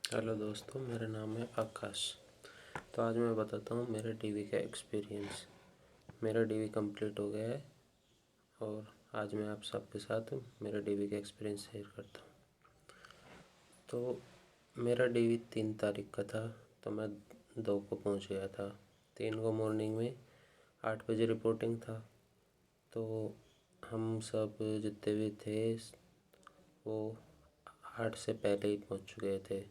Hello दोस्तों, मेरा नाम है आकाश। तो आज मैं बताता हूँ मेरे डीवी का एक्सपीरियंस। मेरा डीवी कंप्लीट हो गया है और आज मैं आप सबके साथ मेरा डीवी का एक्सपीरियंस शेयर करता हूँ। तो मेरा डीवी 3 तारीख का था, तो मैं 2 को पहुँच गया था। 3 को मॉर्निंग में 8 बजे रिपोर्टिंग था। तो हम सब जितने भी थे वो 8 से पहले ही पहुँच चुके थे।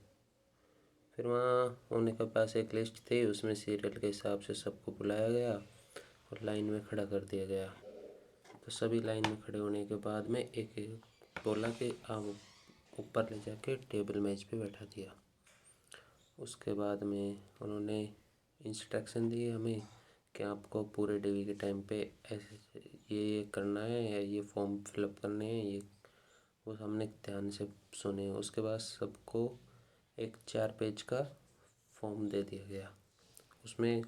फिर वहाँ होने के पास एक लिस्ट थी, उसमें सीरियल के हिसाब से सबको बुलाया गया और लाइन में खड़ा कर दिया गया। तो सभी लाइन में खड़े होने के बाद में एक एक बोला कि आप ऊपर ले जाके टेबल मेज पे बैठा दिया। उसके बाद में उन्होंने इंस्ट्रक्शन दिए हमें कि आपको पूरे डीवी के टाइम पे ऐसे ये करना है या ये फॉर्म फिलअप करने हैं। ये वो हमने ध्यान से सुने। उसके बाद सबको एक 4 पेज का फॉर्म दे दिया गया। उसमें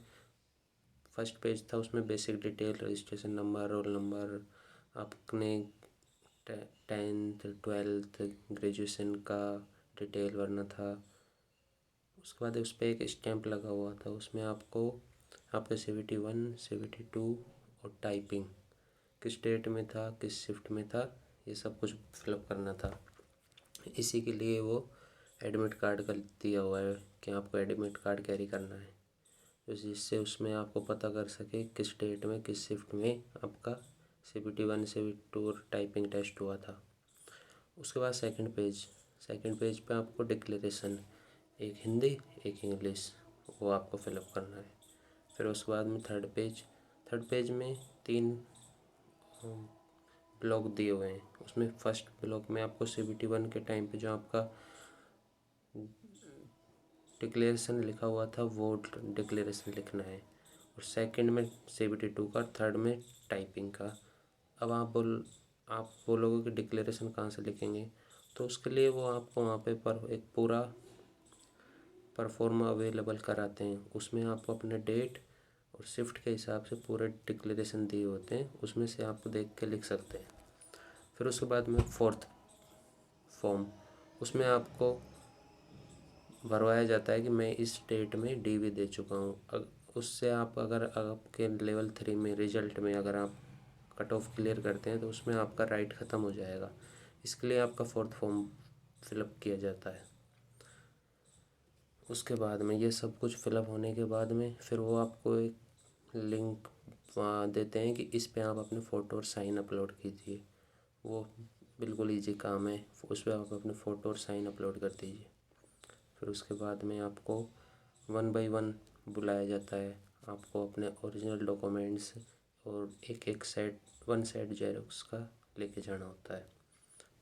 फर्स्ट पेज था, उसमें basic detail, registration number, roll number, आपने 10th 12th ग्रेजुएशन का डिटेल भरना था। उसके बाद उस पर एक स्टैंप लगा हुआ था, उसमें आपको आपका CVT 1 CVT 2 और टाइपिंग किस डेट में था, किस शिफ्ट में था, ये सब कुछ फिलअप करना था। इसी के लिए वो एडमिट कार्ड का दिया हुआ है कि आपको एडमिट कार्ड कैरी करना है, जिससे उसमें आपको पता कर सके किस डेट में किस शिफ्ट में आपका CVT 1 CVT 2 और टाइपिंग टेस्ट हुआ था। उसके बाद सेकंड पेज पे आपको डिक्लेरेशन, एक हिंदी एक इंग्लिश, वो आपको फिलअप करना है। फिर उसके बाद में थर्ड पेज में 3 ब्लॉक दिए हुए हैं। उसमें फर्स्ट ब्लॉक में आपको CVT 1 के टाइम पे जो आपका डिक्लेरेशन लिखा हुआ था वो डिक्लेरेशन लिखना है, और सेकंड में CVT 2 का, थर्ड में टाइपिंग का। अब आप बोलोगे कि डिक्लेरेशन कहाँ से लिखेंगे, तो उसके लिए वो आपको वहाँ पे एक पूरा परफॉर्मा अवेलेबल कराते हैं। उसमें आपको अपने डेट और शिफ्ट के हिसाब से पूरे डिक्लेरेशन दिए होते हैं, उसमें से आपको देख के लिख सकते हैं। फिर उसके बाद में फोर्थ फॉर्म, उसमें आपको भरवाया जाता है कि मैं इस डेट में डीवी दे चुका हूँ। उससे आप अगर आपके लेवल 3 में रिजल्ट में अगर आप कट ऑफ क्लियर करते हैं तो उसमें आपका राइट ख़त्म हो जाएगा। इसके लिए आपका फोर्थ फॉर्म फिलअप किया जाता है। उसके बाद में ये सब कुछ फिलअप होने के बाद में फिर वो आपको एक लिंक देते हैं कि इस पे आप अपने फ़ोटो और साइन अपलोड कीजिए। वो बिल्कुल इजी काम है, उस पर आप अपने फ़ोटो और साइन अपलोड कर दीजिए। फिर उसके बाद में आपको 1 बाय 1 बुलाया जाता है। आपको अपने ओरिजिनल डॉक्यूमेंट्स और एक सेट 1 सेट जेरॉक्स का लेके जाना होता है।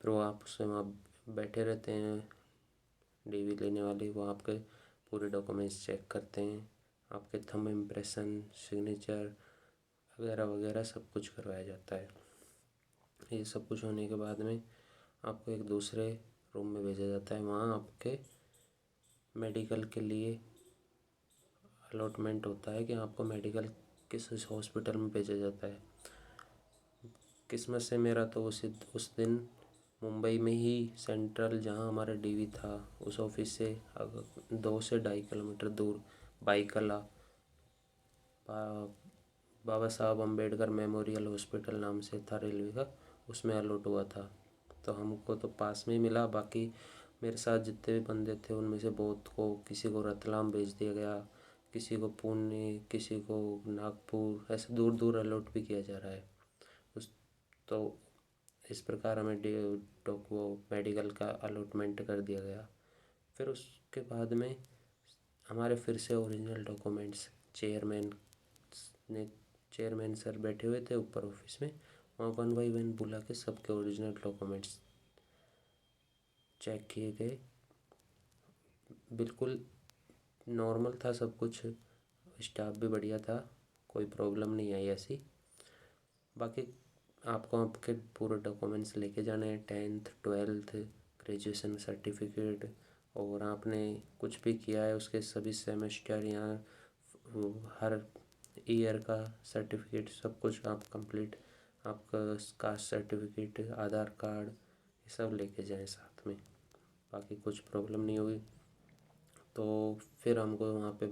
फिर वो आप उसमें वहाँ बैठे रहते हैं, डीवी लेने वाले वो आपके पूरे डॉक्यूमेंट्स चेक करते हैं। आपके थंब इम्प्रेशन, सिग्नेचर वगैरह वगैरह सब कुछ करवाया जाता है। ये सब कुछ होने के बाद में आपको एक दूसरे रूम में भेजा जाता है। वहाँ आपके मेडिकल के लिए अलॉटमेंट होता है कि आपको मेडिकल किस हॉस्पिटल में भेजा जाता है। किस्मत से मेरा तो उस दिन मुंबई में ही सेंट्रल, जहाँ हमारा डीवी था, उस ऑफिस से 2 से 2.5 किलोमीटर दूर बाईकला बाबा साहब अम्बेडकर मेमोरियल हॉस्पिटल नाम से था रेलवे का, उसमें अलॉट हुआ था। तो हमको तो पास में ही मिला। बाकी मेरे साथ जितने भी बंदे थे उनमें से बहुत को, किसी को रतलाम भेज दिया गया, किसी को पुणे, किसी को नागपुर, ऐसे दूर दूर अलॉट भी किया जा रहा है। उस तो इस प्रकार हमें वो मेडिकल का अलॉटमेंट कर दिया गया। फिर उसके बाद में हमारे फिर से ओरिजिनल डॉक्यूमेंट्स, चेयरमैन सर बैठे हुए थे ऊपर ऑफिस में, वहाँ 1 बाय 1 बुला के सबके ओरिजिनल डॉक्यूमेंट्स चेक किए गए। बिल्कुल नॉर्मल था सब कुछ, स्टाफ भी बढ़िया था, कोई प्रॉब्लम नहीं आई ऐसी। बाकी आपको आपके पूरे डॉक्यूमेंट्स लेके जाने हैं, 10th 12th ग्रेजुएशन सर्टिफिकेट, और आपने कुछ भी किया है उसके सभी सेमेस्टर या हर ईयर का सर्टिफिकेट, सब कुछ आप कंप्लीट, आपका कास्ट सर्टिफिकेट, आधार कार्ड, ये सब लेके जाएं साथ में। बाकी कुछ प्रॉब्लम नहीं होगी। तो फिर हमको वहाँ पे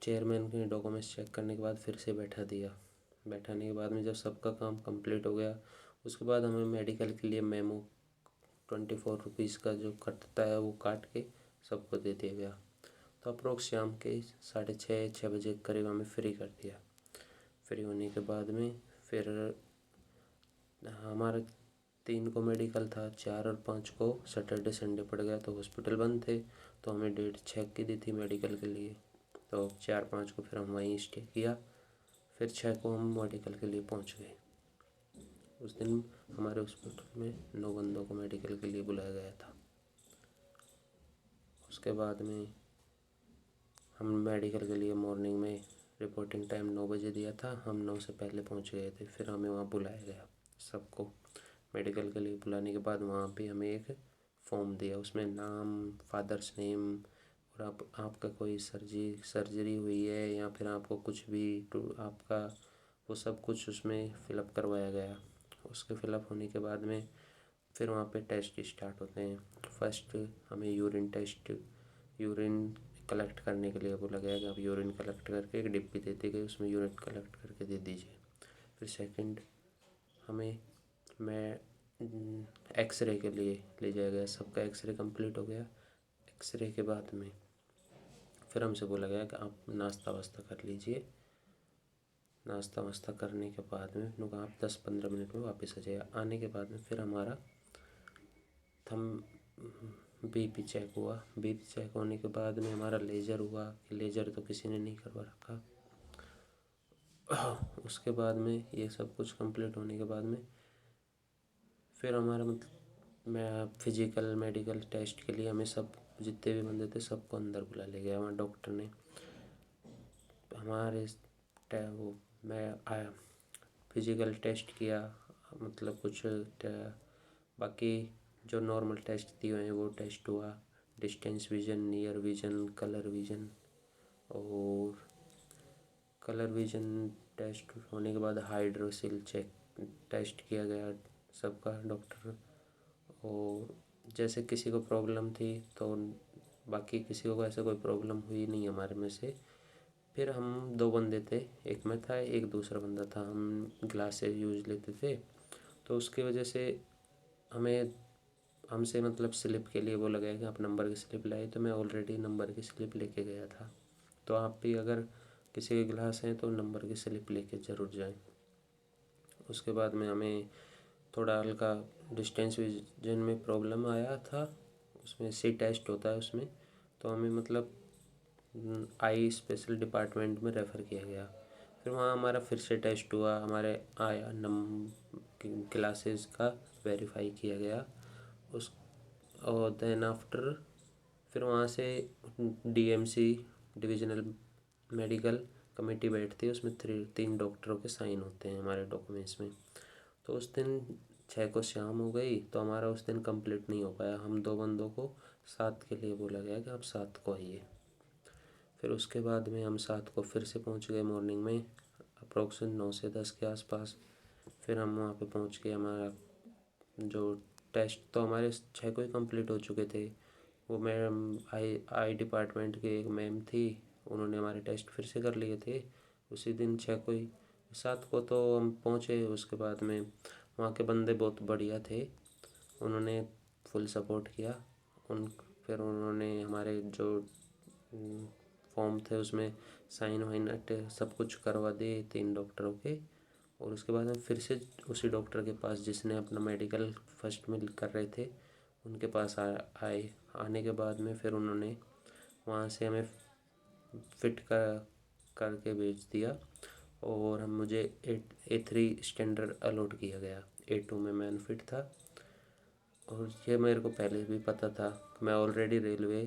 चेयरमैन के डॉक्यूमेंट्स चेक करने के बाद फिर से बैठाने के बाद में जब सबका काम कंप्लीट हो गया, उसके बाद हमें मेडिकल के लिए मेमो 24 रुपीज़ का जो कटता है वो काट के सबको दे दिया गया। तो अप्रोक्स शाम के 6:30 बजे के करीब हमें फ्री कर दिया। फ्री होने के बाद में फिर हमारा 3 को मेडिकल था, 4 और 5 को सैटरडे संडे पड़ गया तो हॉस्पिटल बंद थे, तो हमें डेट 6 की दी थी मेडिकल के लिए। तो 4-5 को फिर हम वहीं स्टे किया, फिर 6 को हम मेडिकल के लिए पहुंच गए। उस दिन हमारे हॉस्पिटल में 9 बंदों को मेडिकल के लिए बुलाया गया था। उसके बाद में हम मेडिकल के लिए मॉर्निंग में रिपोर्टिंग टाइम 9 बजे दिया था, हम 9 से पहले पहुंच गए थे। फिर हमें वहाँ बुलाया गया, सबको मेडिकल के लिए बुलाने के बाद वहाँ पे हमें एक फॉर्म दिया, उसमें नाम, फादर्स नेम और आपका कोई सर्जरी हुई है या फिर आपको कुछ भी आपका वो सब कुछ उसमें फ़िलअप करवाया गया। उसके फ़िलअप होने के बाद में फिर वहाँ पे टेस्ट स्टार्ट होते हैं। फर्स्ट हमें यूरिन कलेक्ट करने के लिए बोला गया कि आप यूरिन कलेक्ट करके एक डिब्बी देते गए, उसमें यूरिन कलेक्ट करके दे दीजिए। फिर सेकंड मैं एक्सरे के लिए ले जाया गया, सबका एक्सरे कंप्लीट हो गया। एक्सरे के बाद में फिर हमसे बोला गया कि आप नाश्ता वास्ता कर लीजिए। नाश्ता वास्ता करने के बाद में उन्होंने कहा आप 10-15 मिनट में वापस आ जाइए। आने के बाद में फिर हमारा बीपी चेक हुआ। बीपी चेक होने के बाद में हमारा लेज़र हुआ, लेज़र तो किसी ने नहीं करवा रखा। उसके बाद में ये सब कुछ कंप्लीट होने के बाद में फिर हमारा मैं फिजिकल मेडिकल टेस्ट के लिए हमें सब जितने भी बंदे थे सबको अंदर बुला ले गया। वहाँ डॉक्टर ने हमारे वो मैं आया फिजिकल टेस्ट किया, मतलब कुछ बाकी जो नॉर्मल टेस्ट दिए हुए हैं वो टेस्ट हुआ। Distance vision, near vision, colour vision और कलर विज़न टेस्ट होने के बाद हाइड्रोसिल चेक टेस्ट किया गया सबका डॉक्टर। और जैसे किसी को प्रॉब्लम थी तो बाकी किसी को ऐसे कोई प्रॉब्लम हुई नहीं हमारे में से। फिर हम 2 बंदे थे, एक मैं था एक दूसरा बंदा था, हम ग्लासेस यूज़ लेते थे तो उसकी वजह से हमसे मतलब स्लिप के लिए बोला गया कि आप नंबर की स्लिप लाए, तो मैं ऑलरेडी नंबर की स्लिप लेके गया था। तो आप भी अगर किसी के ग्लास हैं तो नंबर की स्लिप लेके ज़रूर जाएं। उसके बाद में हमें थोड़ा हल्का डिस्टेंस विजन में प्रॉब्लम आया था, उसमें सी टेस्ट होता है उसमें, तो हमें मतलब आई स्पेशल डिपार्टमेंट में रेफ़र किया गया। फिर वहाँ हमारा फिर से टेस्ट हुआ, हमारे आया क्लासेस का वेरीफाई किया गया उस और देन आफ्टर फिर वहाँ से डीएमसी डिविजनल मेडिकल कमेटी बैठती है, उसमें 3 डॉक्टरों के साइन होते हैं हमारे डॉक्यूमेंट्स में। तो उस दिन 6 को शाम हो गई तो हमारा उस दिन कंप्लीट नहीं हो पाया। हम 2 बंदों को 7 के लिए बोला गया कि आप 7 को आइए। फिर उसके बाद में हम 7 को फिर से पहुंच गए मॉर्निंग में अप्रोक्सीमेट 9 से 10 के आसपास। फिर हम वहाँ पे पहुंच के हमारा जो टेस्ट तो हमारे 6 को ही कंप्लीट हो चुके थे। वो मैम आई डिपार्टमेंट की एक मैम थी, उन्होंने हमारे टेस्ट फिर से कर लिए थे उसी दिन 6 को ही। 7 को तो हम पहुँचे, उसके बाद में वहाँ के बंदे बहुत बढ़िया थे, उन्होंने फुल सपोर्ट किया। फिर उन्होंने हमारे जो फॉर्म थे उसमें साइन वाइन सब कुछ करवा दिए 3 डॉक्टरों के। और उसके बाद हम फिर से उसी डॉक्टर के पास जिसने अपना मेडिकल फर्स्ट में कर रहे थे उनके पास आए। आने के बाद में फिर उन्होंने वहाँ से हमें फिट करके भेज दिया और मुझे A3 स्टैंडर्ड अलॉट किया गया। A2 में मैं अनफिट था और ये मेरे को पहले भी पता था। मैं ऑलरेडी रेलवे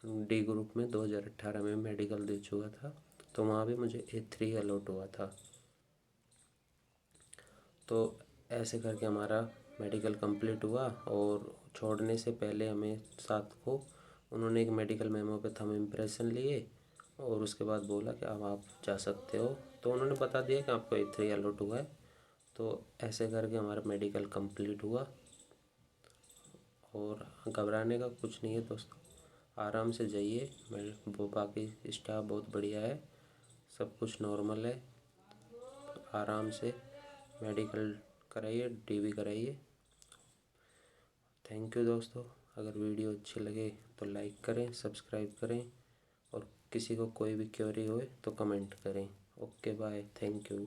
डी ग्रुप में 2018 में मेडिकल दे चुका था, तो वहाँ भी मुझे A3 अलॉट हुआ था। तो ऐसे करके हमारा मेडिकल कंप्लीट हुआ और छोड़ने से पहले हमें 7 को उन्होंने एक मेडिकल मेमो पे थंब इम्प्रेशन लिए और उसके बाद बोला कि अब आप जा सकते हो। तो उन्होंने बता दिया कि आपको A3 अलॉट हुआ है। तो ऐसे करके हमारा मेडिकल कंप्लीट हुआ और घबराने का कुछ नहीं है दोस्तों, आराम से जाइए। वो बाकी स्टाफ बहुत बढ़िया है, सब कुछ नॉर्मल है। आराम से मेडिकल कराइए, टीवी कराइए। थैंक यू दोस्तों। अगर वीडियो अच्छी लगे तो लाइक करें, सब्सक्राइब करें और किसी को कोई भी क्वेरी हो तो कमेंट करें। Okay bye, thank you.